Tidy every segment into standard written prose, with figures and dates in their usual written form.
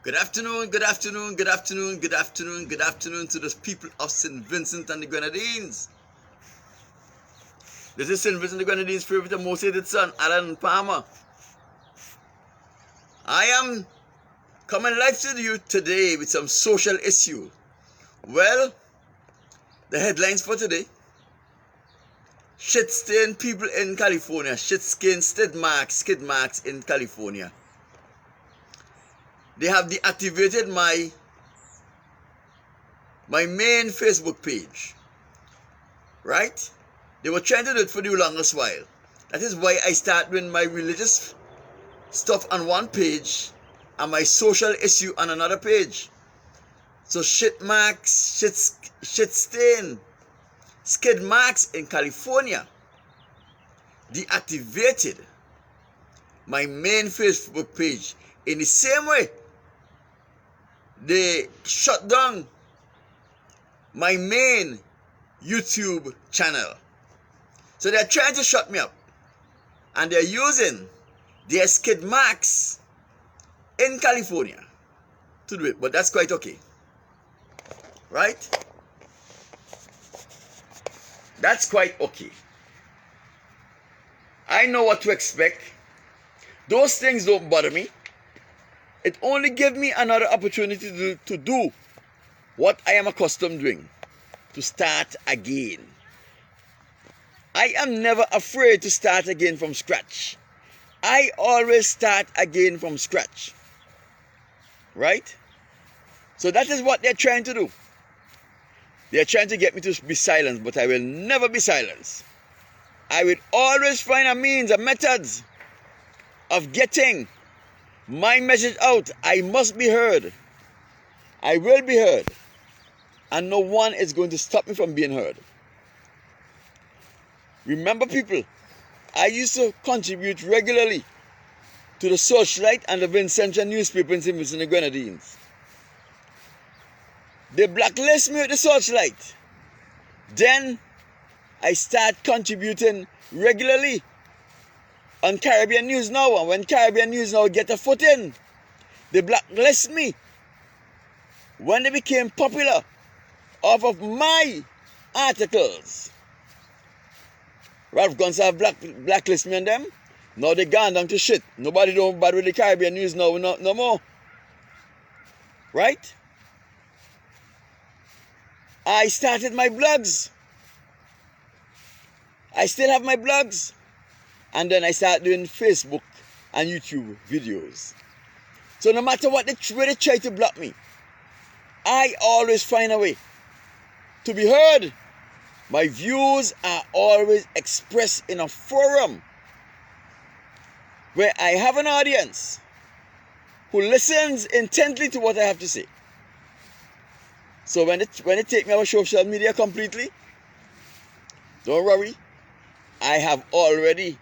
Good afternoon, good afternoon, good afternoon, good afternoon, good afternoon to the people of St. Vincent and the Grenadines. This is St. Vincent and the Grenadines' favorite and most hated son, Alan Palmer. I am coming live to you today with some social issue. Well, the headlines for today: shit-stained people in California, shit-stained skid marks in California. They have deactivated my main Facebook page, right? They were trying to do it for the longest while. That is why I start doing my religious stuff on one page and my social issue on another page. So shit stain, skid marks in California deactivated my main Facebook page. In the same way, they shut down my main YouTube channel. So they're trying to shut me up. And they're using their skid marks in California to do it. But that's quite okay. Right? That's quite okay. I know what to expect. Those things don't bother me. It only gives me another opportunity to do what I am accustomed doing, to start again. I am never afraid to start again from scratch. I always start again from scratch. Right? So that is what they're trying to do. They're trying to get me to be silenced, but I will never be silenced. I will always find a means, a method of getting my message out. I must be heard. I will be heard. And no one is going to stop me from being heard. Remember, people, I used to contribute regularly to the Searchlight and the Vincentian newspaper in St. Vincent and the Grenadines. They blacklisted me with the Searchlight. Then I start contributing regularly on Caribbean News Now, and when Caribbean News Now get a foot in, they blacklist me. When they became popular off of my articles, Ralph Gonsalves blacklist me on them. Now they gone down to shit. Nobody don't bother with the Caribbean News Now no more. Right? I started my blogs. I still have my blogs. And then I start doing Facebook and YouTube videos. So no matter what where they try to block me, I always find a way to be heard. My views are always expressed in a forum where I have an audience who listens intently to what I have to say. So when they take me out of social media completely, don't worry, I have already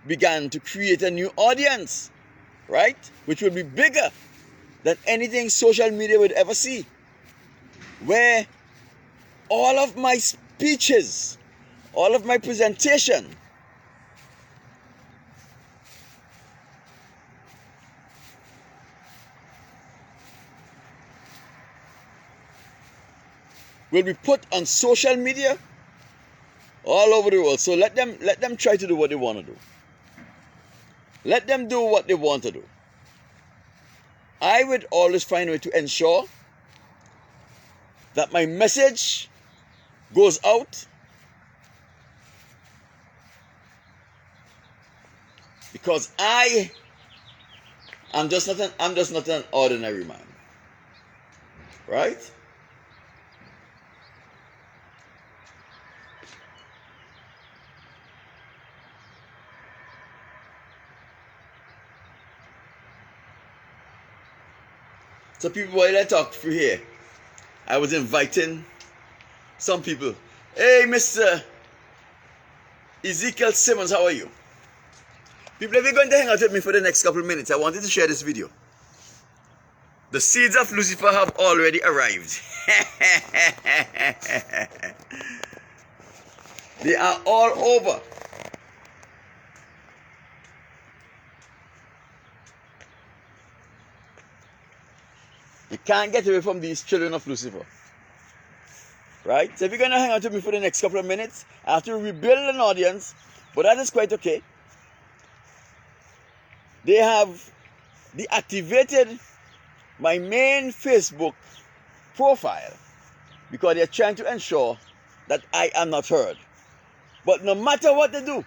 began to create a new audience, right? Which will be bigger than anything social media would ever see. Where all of my speeches, all of my presentation will be put on social media all over the world. So let them try to do what they want to do. Let them do what they want to do. I would always find a way to ensure that my message goes out, because I'm just not an ordinary man. Right? So people, while I talk through here, I was inviting some people. Hey, Mr. Ezekiel Simmons, how are you? People, if you're going to hang out with me for the next couple of minutes, I wanted to share this video. The seeds of Lucifer have already arrived. They are all over. You can't get away from these children of Lucifer. Right? So if you're going to hang out with me for the next couple of minutes, I have to rebuild an audience, but that is quite okay. They have deactivated my main Facebook profile because they're trying to ensure that I am not heard. But no matter what they do,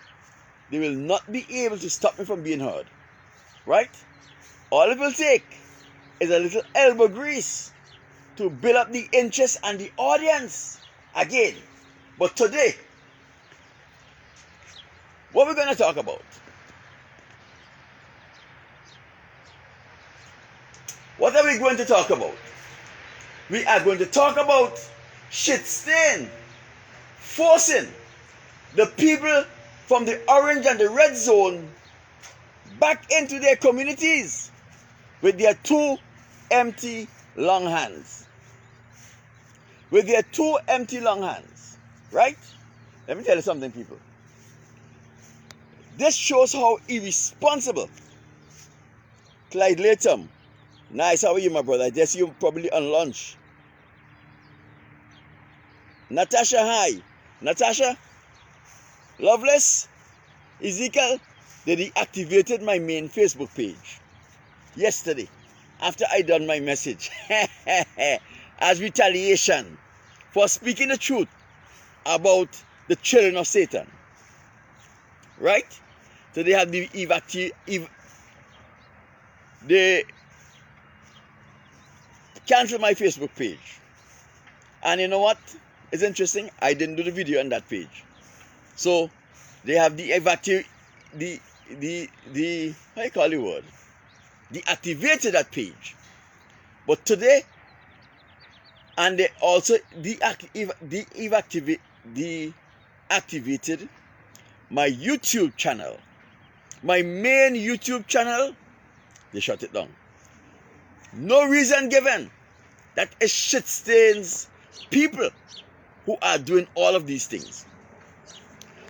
they will not be able to stop me from being heard. Right? All it will take is a little elbow grease to build up the interest and the audience again. But today, what we're going to talk about? What are we going to talk about? We are going to talk about shit-stain forcing the people from the orange and the red zone back into their communities with their two empty long hands. With their two empty long hands. Right? Let me tell you something, people. This shows how irresponsible Clyde Latham. Nice, how are you, my brother? I guess you're probably on lunch. Natasha, hi. Natasha? Loveless? Ezekiel? They deactivated my main Facebook page yesterday after I done my message as retaliation for speaking the truth about the children of Satan. Right? So they have they canceled my Facebook page. And you know what? It's interesting. I didn't do the video on that page. So they have how you call the word? Deactivated that page. But today, and they also deactivated my YouTube channel. My main YouTube channel, they shut it down. No reason given. That is shit stains people who are doing all of these things.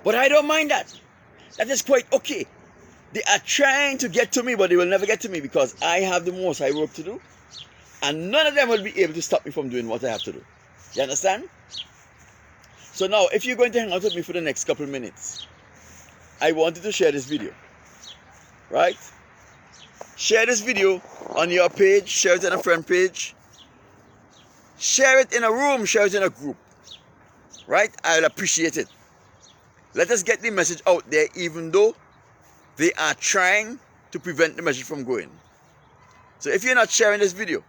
But I don't mind that. That is quite okay. They are trying to get to me, but they will never get to me because I have the most I work to do. And none of them will be able to stop me from doing what I have to do. You understand? So now, if you're going to hang out with me for the next couple of minutes, I wanted to share this video. Right? Share this video on your page, share it on a friend page, share it in a room, share it in a group. Right? I'll appreciate it. Let us get the message out there, even though they are trying to prevent the message from going. So if you're not sharing this video,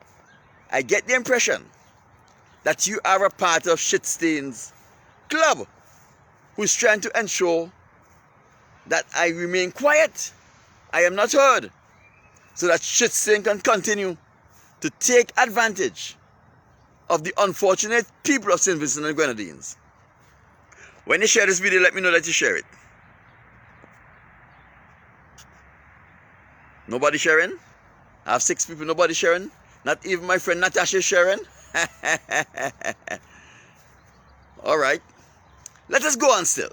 I get the impression that you are a part of Shitstain's club who's trying to ensure that I remain quiet. I am not heard. So that Shitstain can continue to take advantage of the unfortunate people of St. Vincent and Grenadines. When you share this video, let me know that you share it. Nobody sharing? I have 6 people, nobody sharing? Not even my friend Natasha is sharing? Alright. Let us go on still.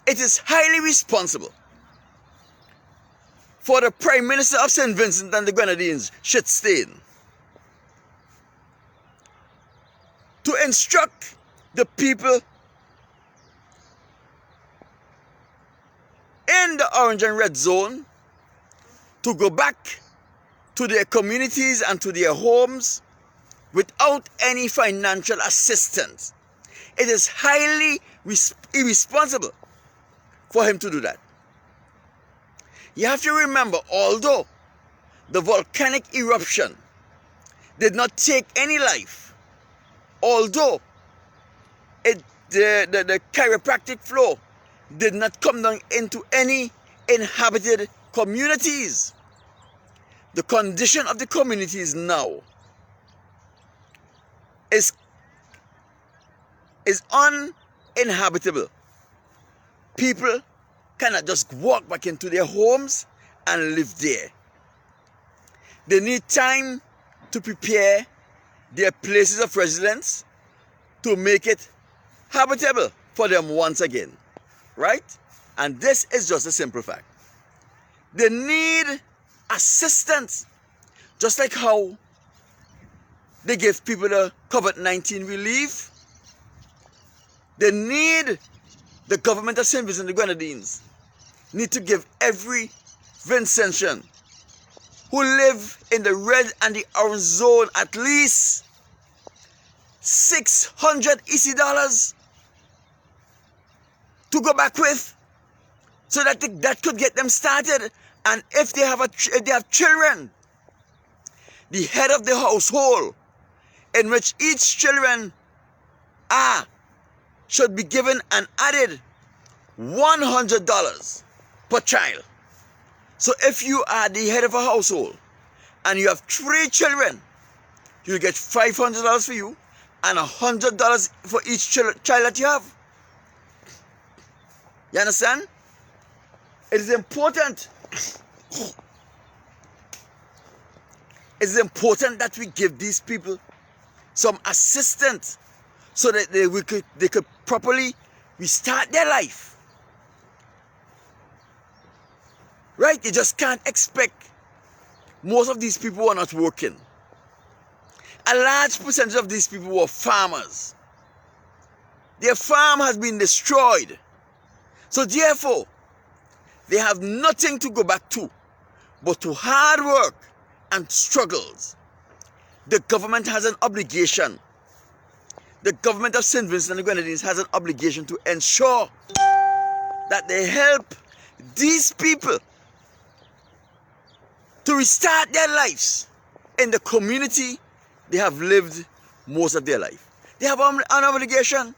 It is highly responsible for the Prime Minister of St. Vincent and the Grenadines, Shitstain, to instruct the people in the orange and red zone to go back to their communities and to their homes without any financial assistance. It is highly irresponsible for him to do that. You have to remember, although the volcanic eruption did not take any life, although the chiropractic flow did not come down into any inhabited communities, the condition of the communities now is uninhabitable. People cannot just walk back into their homes and live there. They need time to prepare their places of residence to make it habitable for them once again. Right? And this is just a simple fact. They need assistance. Just like how they give people the COVID-19 relief, they need the government of St. Vincent and the Grenadines need to give every Vincentian who live in the red and the orange zone at least 600 EC dollars to go back with, so that that could get them started. And if they have children, the head of the household in which each children are should be given an added $100 per child. So if you are the head of a household and you have 3 children, you get $500 for you and $100 for each child that you have. You understand? It is important. It's important that we give these people some assistance so that they could properly restart their life. Right? You just can't expect. Most of these people are not working. A large percentage of these people were farmers. Their farm has been destroyed. So therefore, they have nothing to go back to but to hard work and struggles. The government has an obligation. The government of St. Vincent and the Grenadines has an obligation to ensure that they help these people to restart their lives in the community they have lived most of their life. They have an obligation.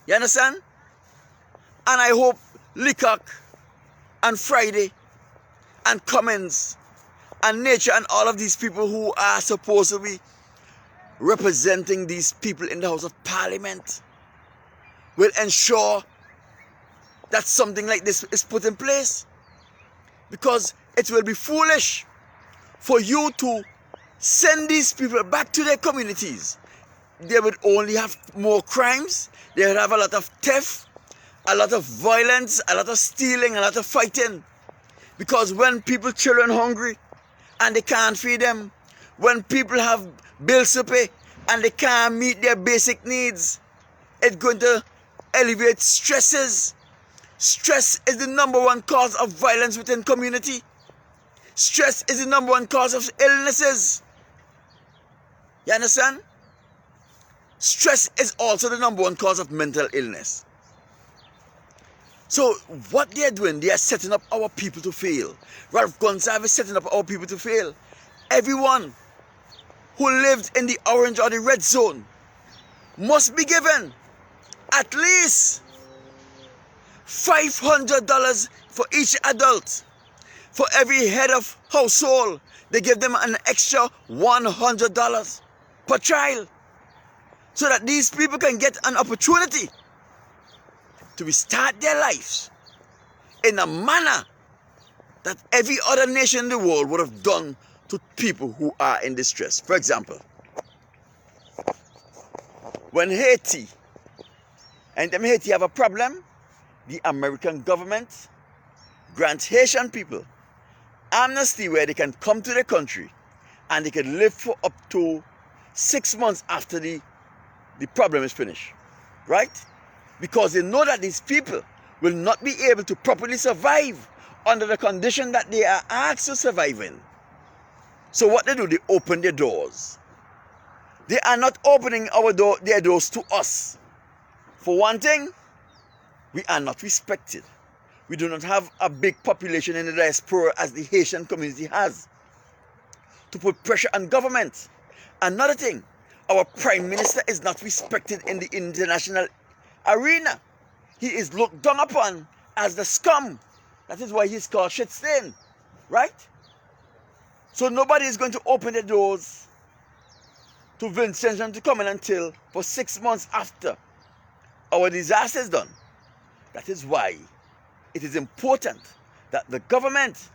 You understand? And I hope Leacock and Friday and Cummins and Nature and all of these people who are supposed to be representing these people in the House of Parliament will ensure that something like this is put in place. Because it will be foolish for you to send these people back to their communities. They would only have more crimes. They would have a lot of theft, a lot of violence, a lot of stealing, a lot of fighting. Because when people, children hungry and they can't feed them, when people have bills to pay and they can't meet their basic needs, it's going to elevate stresses. Stress is the #1 cause of violence within community. Stress is the #1 cause of illnesses. You understand? Stress is also the #1 cause of mental illness. So what they are doing, they are setting up our people to fail. Ralph Gonsalves is setting up our people to fail. Everyone who lived in the orange or the red zone must be given at least $500 for each adult. For every head of household, they give them an extra $100 per child, so that these people can get an opportunity to restart their lives in a manner that every other nation in the world would have done to people who are in distress. For example, when Haiti have a problem, the American government grants Haitian people amnesty where they can come to their country and they can live for up to 6 months after the problem is finished. Right? Because they know that these people will not be able to properly survive under the condition that they are asked to survive in. So what they do, they open their doors. They are not opening their doors to us. For one thing, we are not respected. We do not have a big population in the diaspora as the Haitian community has to put pressure on government. Another thing, our Prime Minister is not respected in the international arena. He is looked down upon as the scum. That is why he's called shit stain. Right? So nobody is going to open the doors to Vincentian to come in until for 6 months after our disaster is done. That is why it is important that the government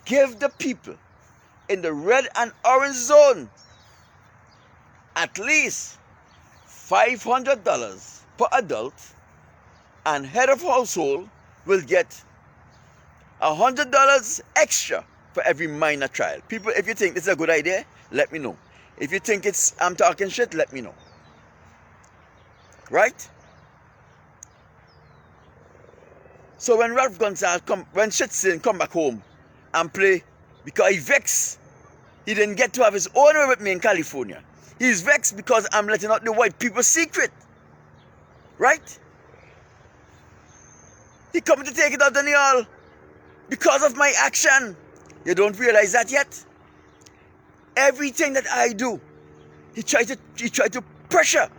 give the people in the red and orange zone at least $500 per adult, and head of household will get $100 extra for every minor trial. People, if you think this is a good idea, let me know. If you think I'm talking shit, let me know. Right? So when Ralph Gonsalves when Shitstain come back home and play, because he vexed, he didn't get to have his own with me in California. He's vexed because I'm letting out the white people's secret. Right? He come to take it out on y'all because of my action. You don't realize that yet? Everything that I do, he tried to pressure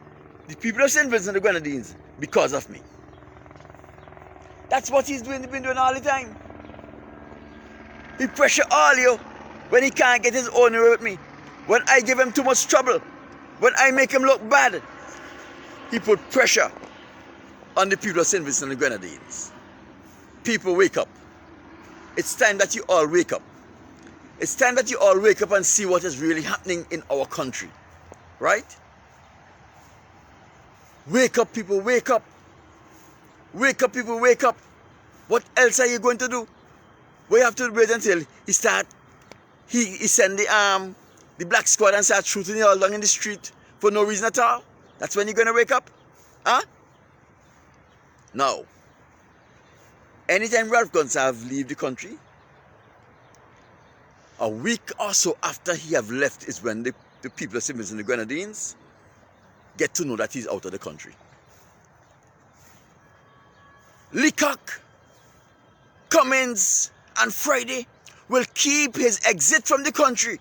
the people of St. Vincent and the Grenadines because of me. That's what he's been doing all the time. He pressure all you when he can't get his own way with me. When I give him too much trouble, when I make him look bad, he put pressure on the people of St. Vincent and the Grenadines. People, wake up. It's time that you all wake up. It's time that you all wake up and see what is really happening in our country. Right? Wake up, people, wake up. Wake up, people, wake up. What else are you going to do? We have to wait until he send the black squad and start shooting you all along in the street for no reason at all. That's when you're going to wake up? Huh? No. Anytime Ralph Gonsalves leave the country, a week or so after he have left is when the people of St. Vincent and the Grenadines get to know that he's out of the country. Leacock, Cummins, and Friday will keep his exit from the country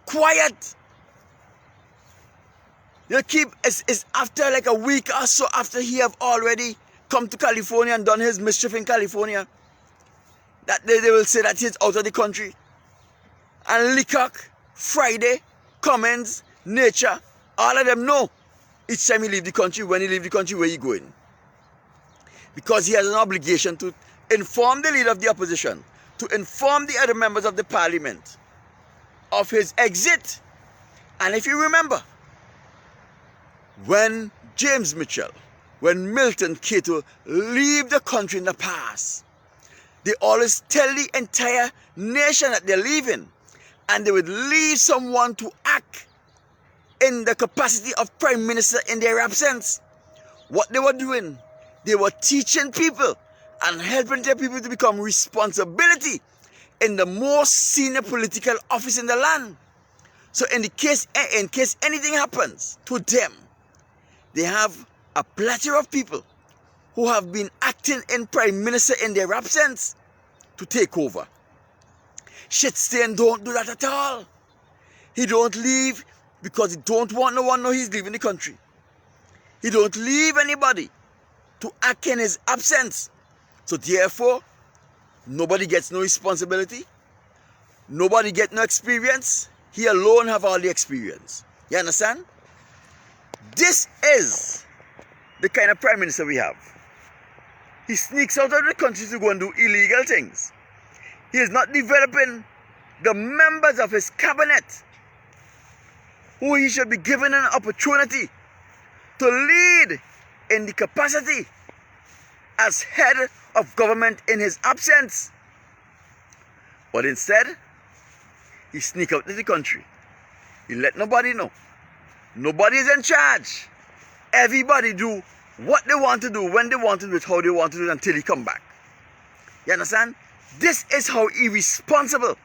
quiet. They'll keep, it's after like a week or so after he have already come to California and done his mischief in California, that they will say that he's out of the country. And Leacock, Friday, Cummins, Nature, all of them know each time he leave the country, when he leave the country, where he going. Because he has an obligation to inform the leader of the opposition, to inform the other members of the parliament of his exit. And if you remember, when James Mitchell, when Milton Cato leave the country in the past, they always tell the entire nation that they're leaving, and they would leave someone to act in the capacity of prime minister in their absence. What they were doing, they were teaching people and helping their people to become responsibility in the most senior political office in the land. So in case anything happens to them, they have a plethora of people who have been acting in prime minister in their absence to take over. Shitstain don't do that at all. He don't leave because he don't want no one to know he's leaving the country. He don't leave anybody to act in his absence. So therefore, nobody gets no responsibility. Nobody gets no experience. He alone have all the experience. You understand? This is the kind of prime minister we have. He sneaks out of the country to go and do illegal things. He is not developing the members of his cabinet who he should be given an opportunity to lead in the capacity as head of government in his absence. But instead, he sneak out of the country. He let nobody know. Nobody is in charge. Everybody do what they want to do, when they want to do it, how they want to do it, until he come back. You understand? This is how irresponsible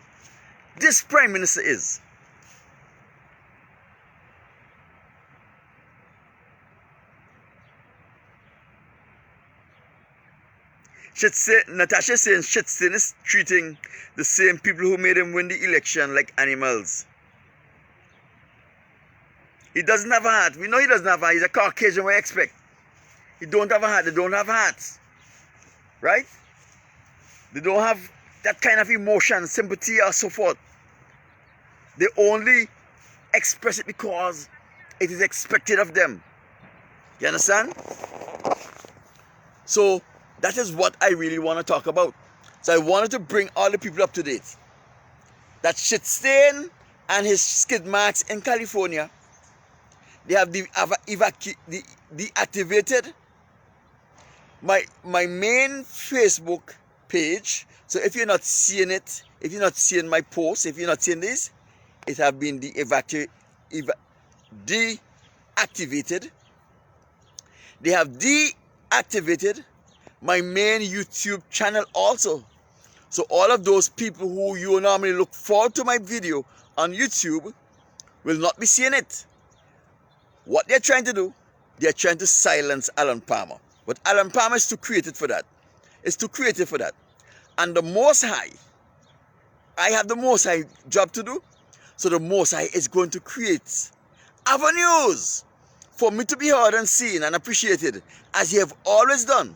this prime minister is. Natasha saying Shitstain is treating the same people who made him win the election like animals. He doesn't have a heart. We know he doesn't have a heart. He's a Caucasian, we expect. He don't have a heart. They don't have hearts. Right? They don't have that kind of emotion, sympathy, or so forth. They only express it because it is expected of them. You understand? So, that is what I really want to talk about. So I wanted to bring all the people up to date. That Shitstain and his skid marks in California, they have deactivated my main Facebook page. So if you're not seeing it, if you're not seeing my posts, if you're not seeing this, it have been deactivated. They have deactivated my main YouTube channel also. So all of those people who you normally look forward to my video on YouTube will not be seeing it. What they're trying to do, they're trying to silence Alan Palmer. But Alan Palmer is too creative for that. It's too creative for that. And the Most High, I have the Most High job to do. So the Most High is going to create avenues for me to be heard and seen and appreciated, as he have always done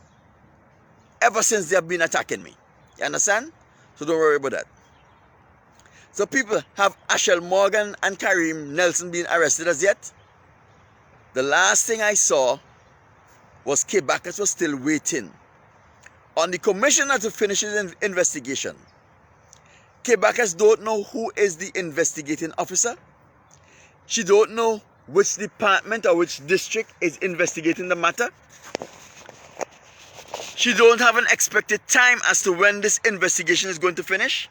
ever since they have been attacking me. You understand? So don't worry about that. So people, have Ashel Morgan and Kareem Nelson been arrested as yet? The last thing I saw was K. Bacchus was still waiting on the commissioner to finish his investigation. K. Bacchus don't know who is the investigating officer. She don't know which department or which district is investigating the matter. She don't have an expected time as to when this investigation is going to finish.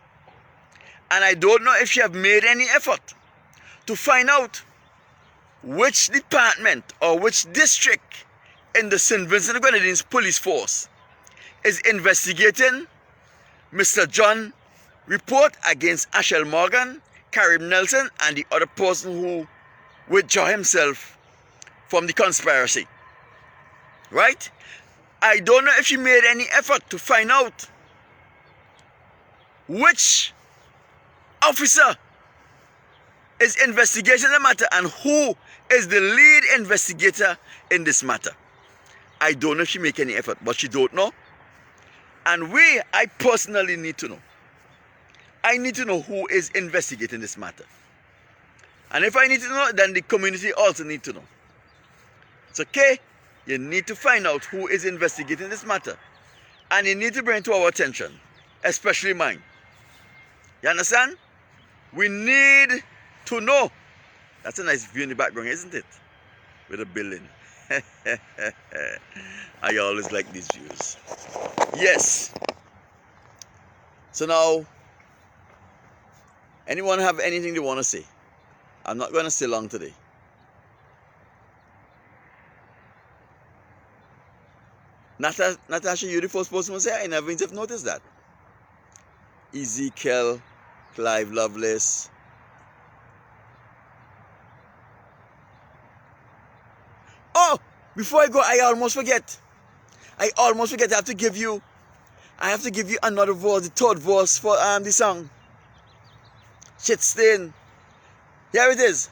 And I don't know if she have made any effort to find out which department or which district in the St. Vincent Grenadines police force is investigating Mr. John report against Ashel Morgan, Kareem Nelson, and the other person who withdrew himself from the conspiracy. Right? I don't know if she made any effort to find out which officer is investigating the matter and who is the lead investigator in this matter. I don't know if she make any effort, but she don't know. And I personally need to know. I need to know who is investigating this matter. And if I need to know, then the community also need to know. It's okay. You need to find out who is investigating this matter. And you need to bring it to our attention, especially mine. You understand? We need to know. That's a nice view in the background, isn't it? With a building. I always like these views. Yes. So now, anyone have anything they want to say? I'm not going to stay long today. Natasha, you the first person to say, I never even noticed that. Ezekiel, Clive Lovelace. Oh, before I go, I almost forget. I have to give you another verse, the third verse for the song. Shit stain. Here it is.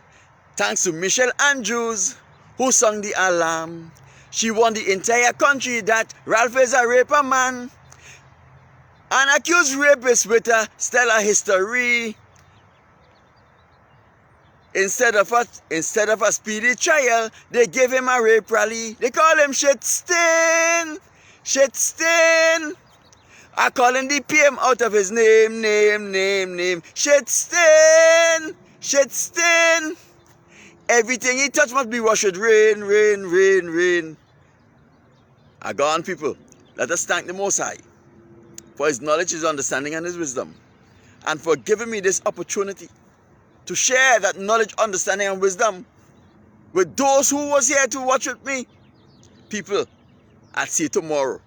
Thanks to Michelle Andrews, who sung the alarm. She won the entire country that Ralph is a raper man. An accused rapist with a stellar history. Instead of a speedy trial, they give him a rape rally. They call him Shit Stain. Shit Stain. I call him the PM out of his name. Shit Stain. Shit Stain. Everything he touch must be washed with rain. I go on, people. Let us thank the Most High for his knowledge, his understanding, and his wisdom, and for giving me this opportunity to share that knowledge, understanding, and wisdom with those who was here to watch with me. People, I'll see you tomorrow.